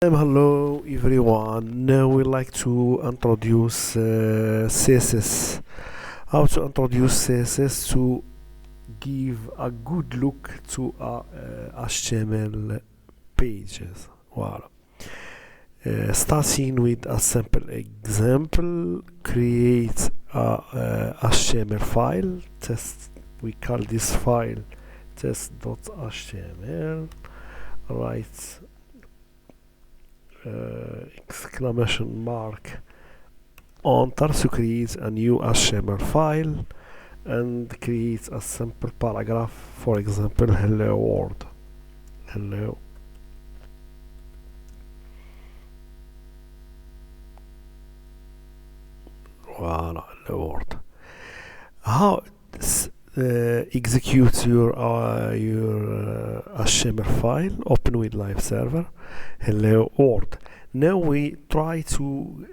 Hello everyone. Now we like to introduce CSS. How to introduce CSS to give a good look to our HTML pages. Voilà. Starting with a simple example, create a HTML file. Test. We call this file test.html. Right. Exclamation mark enter to create a new HTML file and create a simple paragraph, for example hello world. Hello voila, hello world. How execute your HTML file? Open with live server. Hello world. Now we try to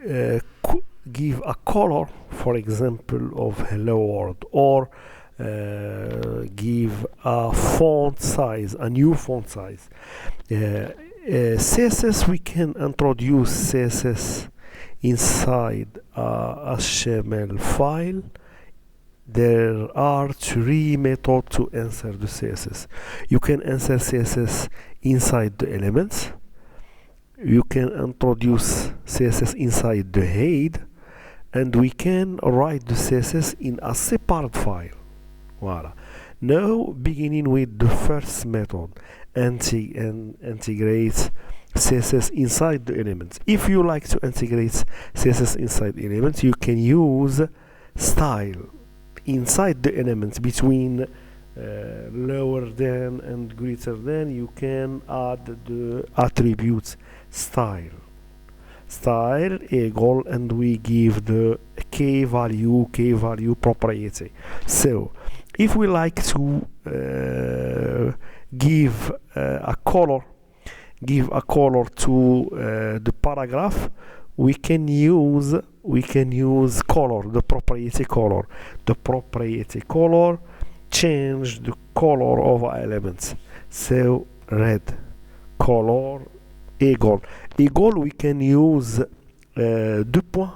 give a color, for example, of hello world, or give a font size, a new font size. CSS, we can introduce CSS inside a HTML file. There are three methods to insert the CSS. You can insert CSS inside the elements. You can introduce CSS inside the head, and we can write the CSS in a separate file. Voila. Now, beginning with the first method, integrate CSS inside the elements. If you like to integrate CSS inside elements, you can use style inside the elements between lower than and greater than. You can add the attributes style equal, and we give the k value propriety. So if we like to give a color to the paragraph, we can use color, the propriety color change the color of elements. So red color equal we can use deux points,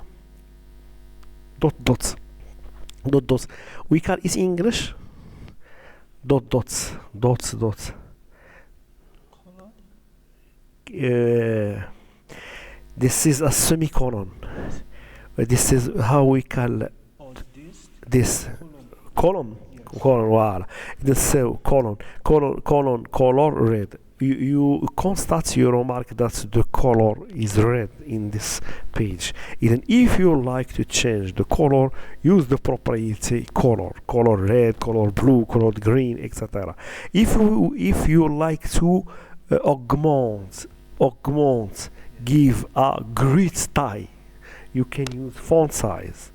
dots. We call it English dots. This is a semicolon. This is how we call this column. Voilà. So color red. You constate your remark that the color is red in this page. Even if you like to change the color, use the propriety color red, color blue, color green, etc. If you like to augment, give a grid style, you can use font size,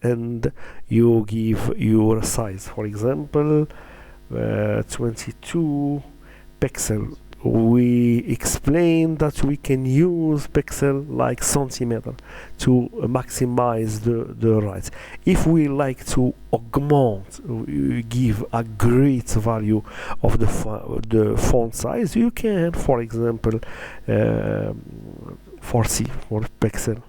and you give your size, for example 22 pixel. We explained that we can use pixel like centimeter to maximize the rights. If we like to augment, we give a great value of the font size. You can, for example 40 for pixel.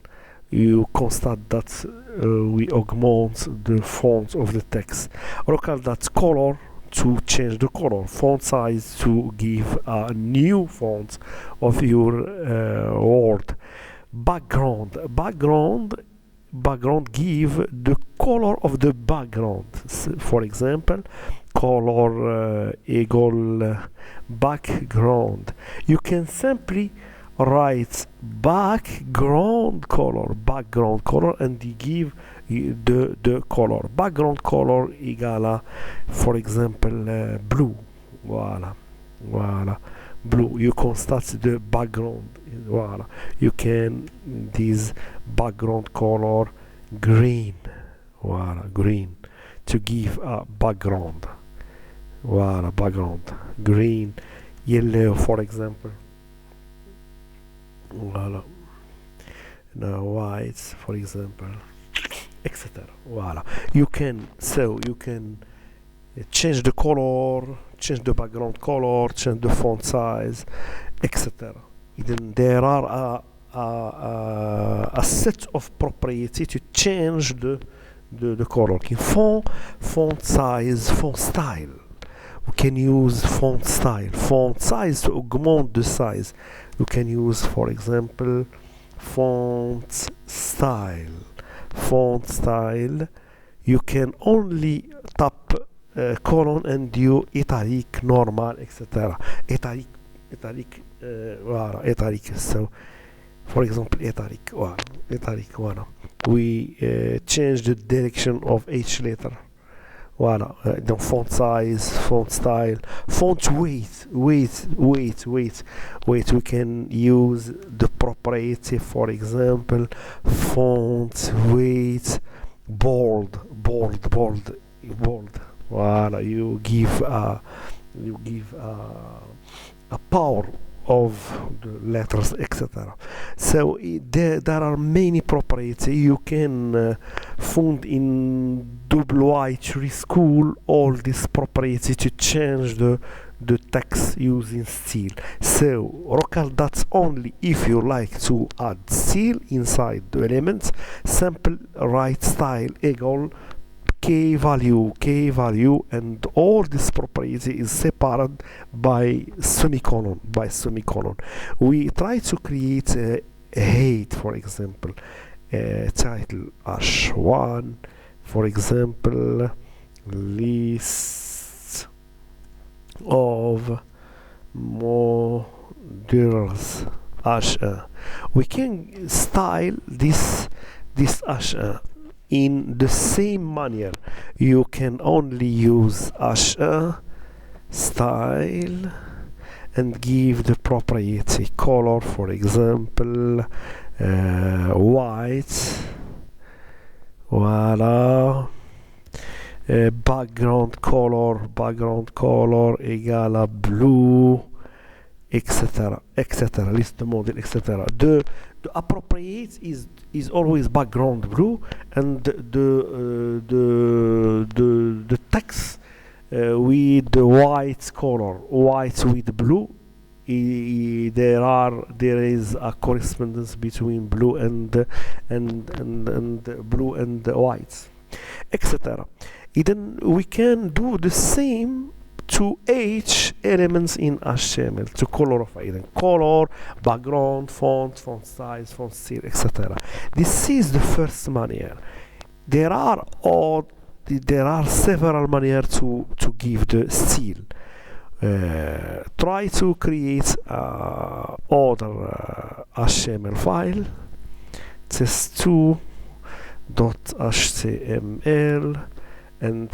You constate that we augment the font of the text. Local that color to change the color, font size to give a new font of your word. Background give the color of the background. For example, color equal background. You can simply write background color, and you give the color. Background color equal, for example, blue. Voila, blue. You constate the background. Voila. You can this background color green. Voila, green, to give a background. Voila, background green, yellow, for example. Voila. Now white, for example, etc. Voila. You can change the color, change the background color, change the font size, etc. Then there are a set of properties to change the color. Font size, font style. We can use font style. Font size to augment the size. You can use, for example, font style. Font style. You can only tap colon and do italic, normal, etc. Italic, italic. So, for example, italic, voilà. We change the direction of each letter. Voilà. The font size, font style, font weight. We can use the property, for example, font weight, bold. Voilà. You give a power of the letters, etc. So there are many properties you can find in WI3 school. All these properties to change the text using style. So local dots only if you like to add style inside the elements. Simple write style equal k value, and all this property is separated by semicolon. We try to create a height, for example, title h1, for example, list of models h1. We can style this h1 in the same manner. You can only use h1 style and give the property color, for example, white, voila. Background color égale blue, etc. List the model, etc. The appropriate is always background blue, and the text with the white color, white with blue. There is a correspondence between blue and blue and white, etc. Then we can do the same to each elements in HTML to colorify them: color, background, font size, font style, etc. This is the first manner. There are several manners to give the style. Try to create other HTML file, test2.html and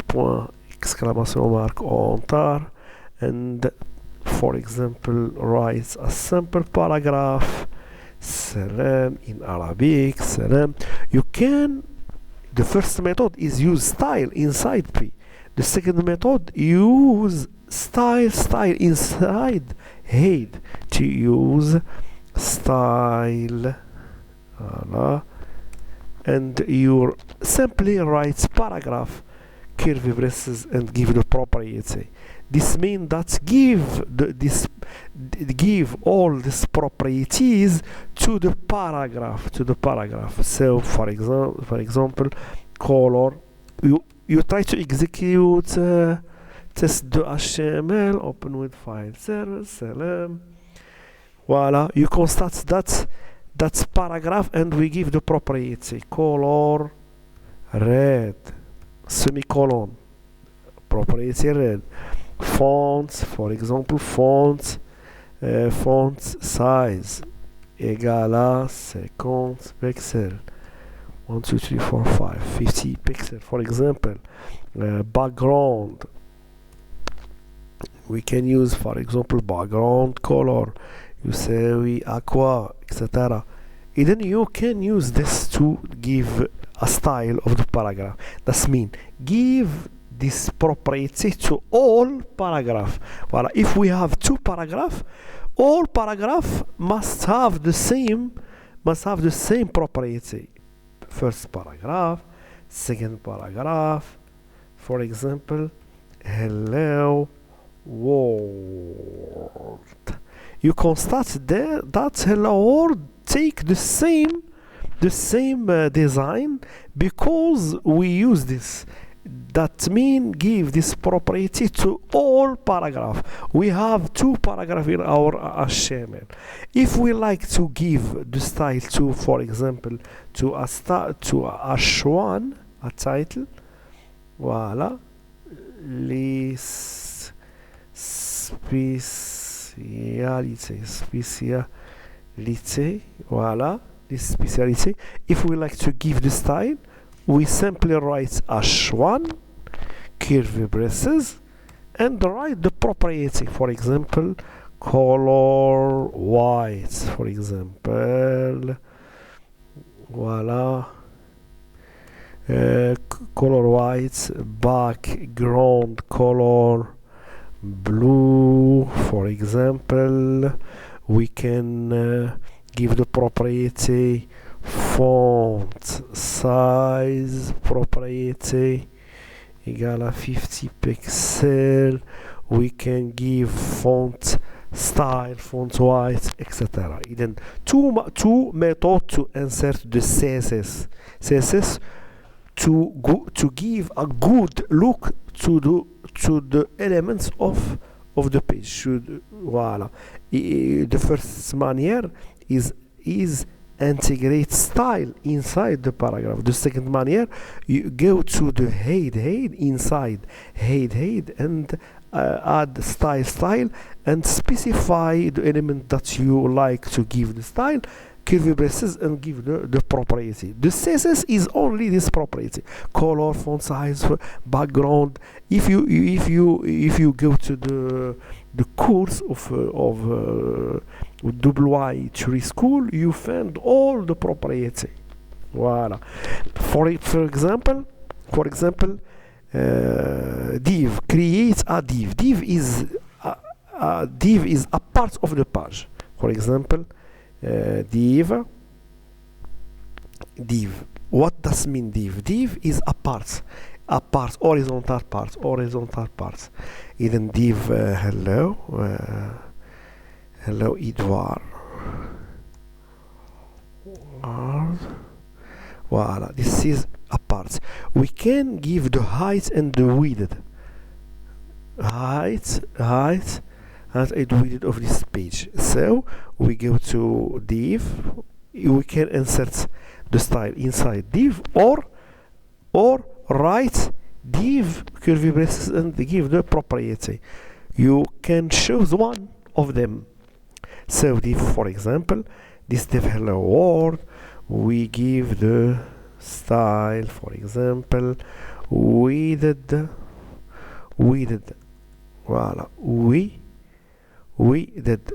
exclamation mark enter, and for example write a simple paragraph, salam, in Arabic, salam. You can, the first method is use style inside P. The second method use style inside head, to use style, and you simply write paragraph, curly braces, and give the property. This means that give all these properties to the paragraph. So for example, color. You try to execute test.html, open with file server, salam. Voila, you constate that paragraph, and we give the property color red, semicolon, property red, fonts, for example, font size égale à 50 pixels, 1 2 3 4 5 50 pixels, for example. Background, we can use, for example, background color, you say aqua, etc. And then you can use this to give a style of the paragraph. That means give this property to all paragraph. Well, if we have two paragraphs, all paragraph must have the same property. First paragraph, second paragraph, for example, hello world. you constate that hello world take the same design because we use this. That mean give this property to all paragraph. We have 2 paragraph in our HTML. If we like to give the style to, for example, to a H1, a title, voila, les spécialités, voila, les spécialités. If we like to give the style, we simply write H1 curvy braces and write the property, for example, color white, for example, voila, color white, background color blue, for example. We can give the property font size property equal a 50 pixel. We can give font style, font white, etc. Then two methods to insert the CSS to give a good look to the elements of the page. Voila. The first manner is integrate style inside the paragraph. The second manner, you go to the head inside head and add style and specify the element that you like to give the style, curvy braces, and give the property. The CSS is only this property: color, font size, background. If you go to the course of WY3 school, you find all the property. Voila. For example, div, create a div. Div is a part of the page. For example, div. What does mean div? Div is a part, horizontal part. Even div hello Edward. Voila, this is a part. We can give the height and the width. Height and the width of this page. So we go to div. We can insert the style inside div or write div curvy braces and give the property. You can choose one of them. So div, for example, this div hello world, we give the style, for example, width, voila, we did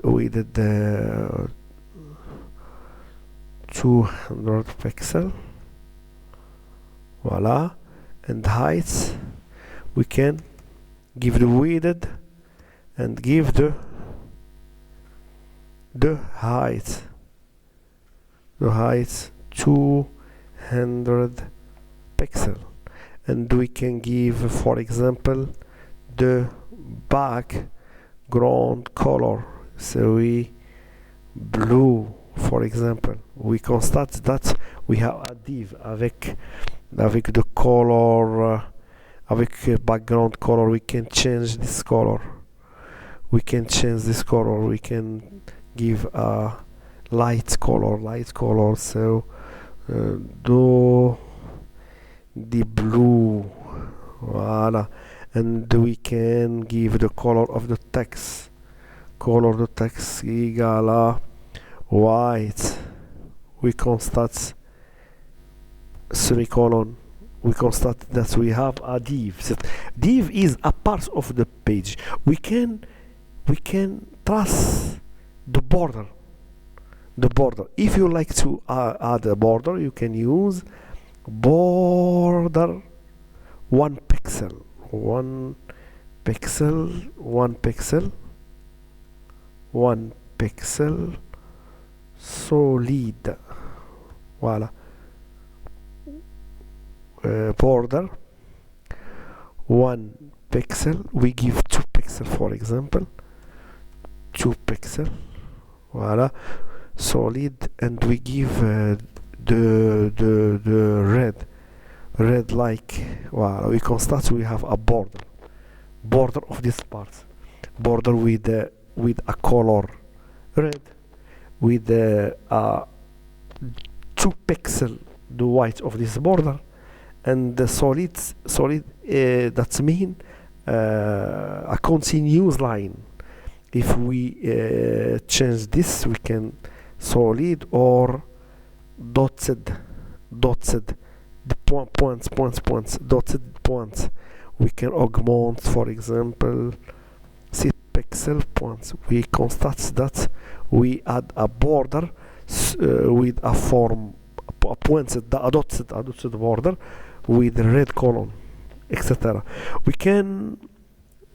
200 pixel, voila, and height we can give the width and give the height 200 pixel, and we can give, for example, the background color, so we blue, for example. We constate that we have a div avec the color, avec background color. We can change this color. We can give a light color. So the blue, voila. And we can give the color of the text. Color the text equal a white. We constate semicolon. We constate that we have a div. Div is a part of the page. We can trace the border. If you like to add a border, you can use border 1 pixel. 1 pixel solid, voila. Border 1 pixel, we give 2 pixel, for example, 2 pixel, Voila, solid, and we give the red like. Voila, we constate we have a border of this part, border with a color red, with 2 pixel the white of this border, and the solid that mean a continuous line. If we change this, we can solid or dotted the points, dotted points. We can augment, for example, 6 pixel points. We constate that we add a border with a form, a pointed, the dotted border with the red column, etc. We can,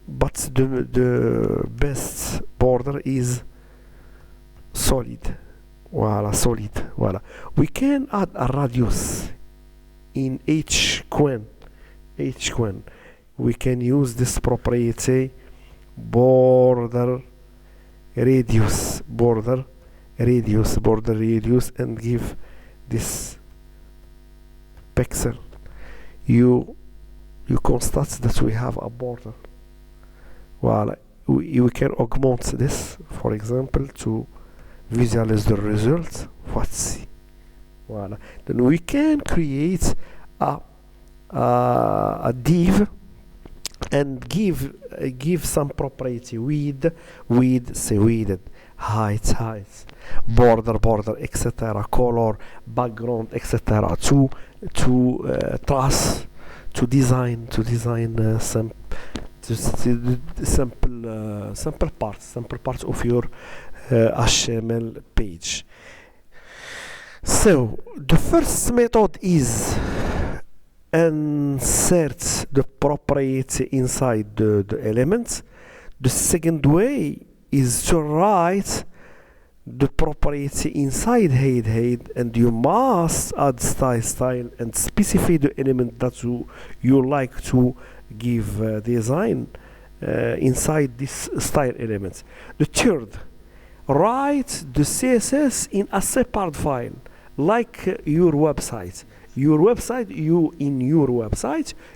but the best border is solid. Voila, solid. Voila. We can add a radius in each coin. We can use this property border radius, and give this pixel. You constate that we have a border. Voila. We can augment this, for example, to visualize the result. Voila. Then we can create a div and give some property width, height, border, etc., color, background, etc., to trace, to design some simple parts of your HTML page. So the first method is insert the property inside the elements. The second way is to write the property inside head, and you must add style and specify the element that you like to give design inside this style element. The third, write the CSS in a separate file, like your website. In your website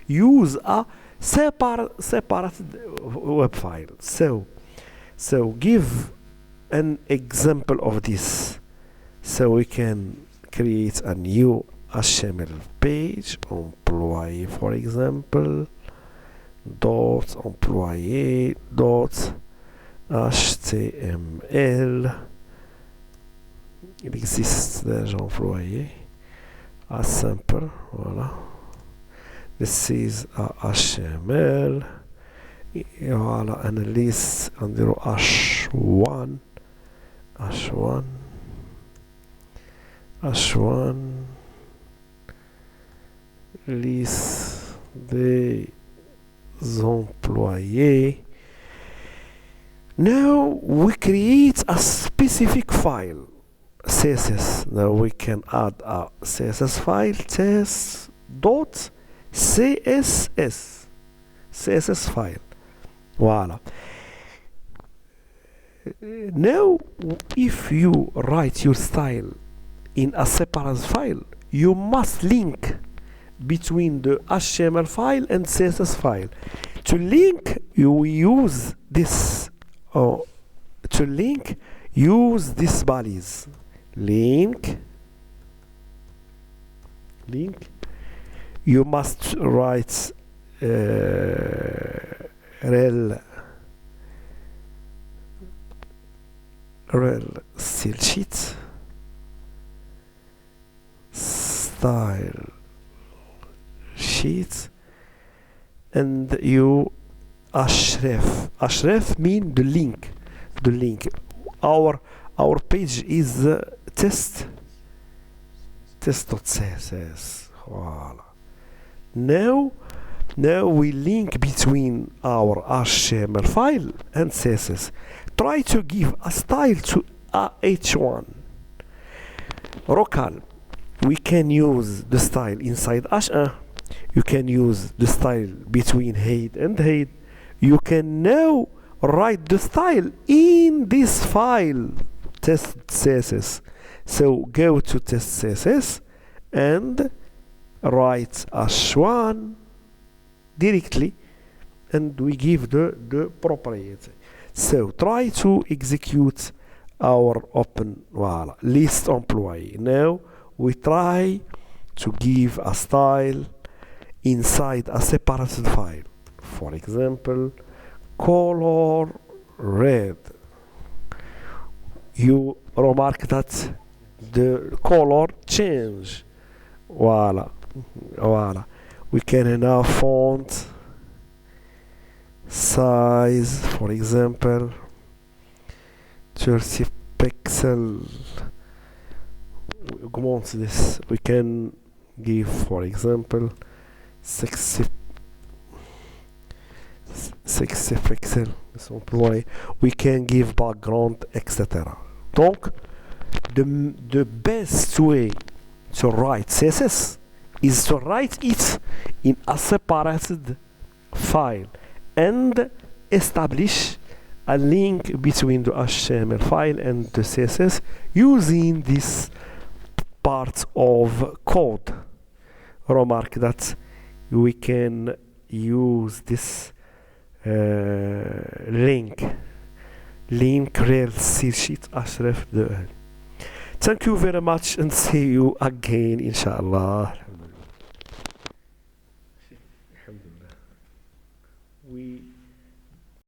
use a separate web file. So give an example of this. So we can create a new HTML page, employee, for example, dot employee dot HTML. Il existe déjà employé. A simple, voilà. This is a HTML. Voilà, and list under H1 liste des employés. Now we create a specific file, CSS. Now we can add a CSS file, test.css file. Voila. Now if you write your style in a separate file, you must link between the HTML file and CSS file. To link, you use this. Use this values. Link. You must write rel style sheet, style sheet, and you href mean the link. Our page is test.css. Voila. Now we link between our HTML file and CSS. Try to give a style to H1. Local. We can use the style inside H1. You can use the style between head and head. You can now write the style in this file test CSS. So go to test CSS and write h1 directly, and we give the proprietary. So try to execute our open list employee. Now we try to give a style inside a separated file. For example, color red. You remark that the color change. Voila. We can now font size, for example, 30 pixel. We augment this. We can give, for example, 60 pixel. We can give background, etc. Donc, the best way to write CSS is to write it in a separated file and establish a link between the HTML file and the CSS using this part of code. Remark that we can use this link real sheet ashraf de. Thank you very much and see you again inshallah. We